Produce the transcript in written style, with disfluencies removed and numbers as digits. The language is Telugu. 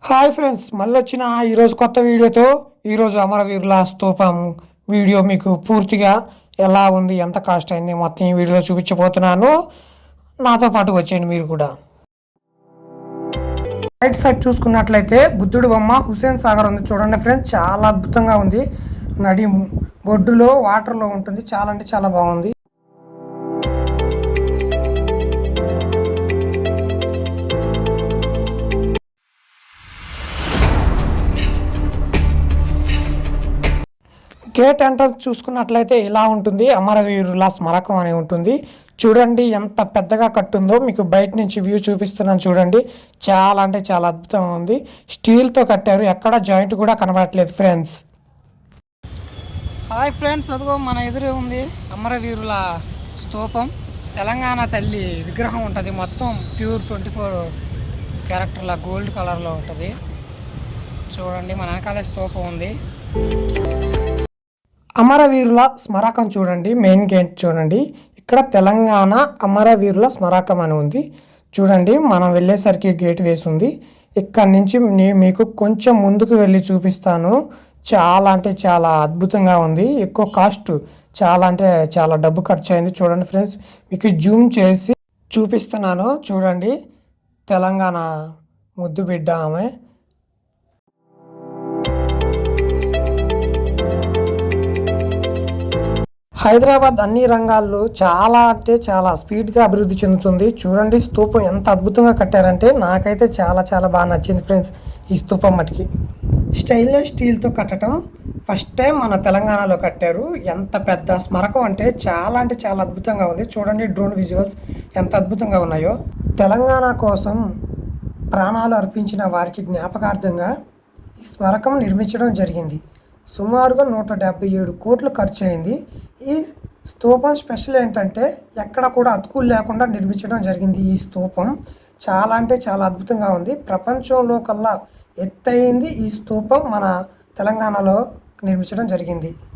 హాయ్ ఫ్రెండ్స్, మళ్ళీ వచ్చిన ఈరోజు కొత్త వీడియోతో. ఈరోజు అమరవీరుల స్తూపం వీడియో మీకు పూర్తిగా ఎలా ఉంది, ఎంత కాస్ట్ అయింది మొత్తం ఈ వీడియోలో చూపించబోతున్నాను. నాతో పాటు వచ్చేయండి మీరు కూడా. రైట్ సైడ్ చూసుకున్నట్లయితే బుద్ధుడి బొమ్మ హుసేన్ సాగర్ ఉంది చూడండి ఫ్రెండ్స్, చాలా అద్భుతంగా ఉంది. నడి బొడ్డులో వాటర్లో ఉంటుంది, చాలా అంటే చాలా బాగుంది. గేట్ ఎంట్రన్స్ చూసుకున్నట్లయితే ఇలా ఉంటుంది. అమరవీరుల స్మారకం అని ఉంటుంది. చూడండి ఎంత పెద్దగా కట్టుందో, మీకు బయట నుంచి వ్యూ చూపిస్తున్నాను చూడండి. చాలా అంటే చాలా అద్భుతంగా ఉంది. స్టీల్తో కట్టారు, ఎక్కడ జాయింట్ కూడా కనబడట్లేదు ఫ్రెండ్స్. హాయ్ ఫ్రెండ్స్, అదిగో మన ఎదురే ఉంది అమరవీరుల స్తూపం. తెలంగాణ తల్లి విగ్రహం ఉంటుంది, మొత్తం ప్యూర్ 24 క్యారెక్టర్ల గోల్డ్ కలర్లో ఉంటుంది. చూడండి మన వెనకాలే స్తూపం ఉంది. అమరవీరుల స్మారకం చూడండి, మెయిన్ గేట్ చూడండి. ఇక్కడ తెలంగాణ అమరవీరుల స్మారకం అని ఉంది చూడండి. మనం వెళ్ళేసరికి గేట్ వేసి ఉంది. ఇక్కడ నుంచి మీకు కొంచెం ముందుకు వెళ్ళి చూపిస్తాను. చాలా అంటే చాలా అద్భుతంగా ఉంది. ఎక్కువ కాస్ట్, చాలా అంటే చాలా డబ్బు ఖర్చు అయింది. చూడండి ఫ్రెండ్స్, మీకు జూమ్ చేసి చూపిస్తున్నాను చూడండి. తెలంగాణ ముద్దు బిడ్డ ఆమె. హైదరాబాద్ అన్ని రంగాల్లో చాలా అంటే చాలా స్పీడ్గా అభివృద్ధి చెందుతుంది. చూడండి స్తూపం ఎంత అద్భుతంగా కట్టారంటే నాకైతే చాలా చాలా బాగా నచ్చింది ఫ్రెండ్స్. ఈ స్తూపం మటుకి స్టెయిన్లెస్ స్టీల్తో కట్టడం ఫస్ట్ టైం మన తెలంగాణలో కట్టారు. ఎంత పెద్ద స్మారకం అంటే చాలా అద్భుతంగా ఉంది. చూడండి డ్రోన్ విజువల్స్ ఎంత అద్భుతంగా ఉన్నాయో. తెలంగాణ కోసం ప్రాణాలు అర్పించిన వారికి జ్ఞాపకార్థంగా ఈ స్మారకం నిర్మించడం జరిగింది. సుమారుగా 177 కోట్లు ఖర్చు అయింది. ఈ స్తూపం స్పెషల్ ఏంటంటే ఎక్కడ కూడా అతుకులు లేకుండా నిర్మించడం జరిగింది. ఈ స్తూపం చాలా అంటే చాలా అద్భుతంగా ఉంది. ప్రపంచంలో కల్లా ఎత్తైంది ఈ స్తూపం మన తెలంగాణలో నిర్మించడం జరిగింది.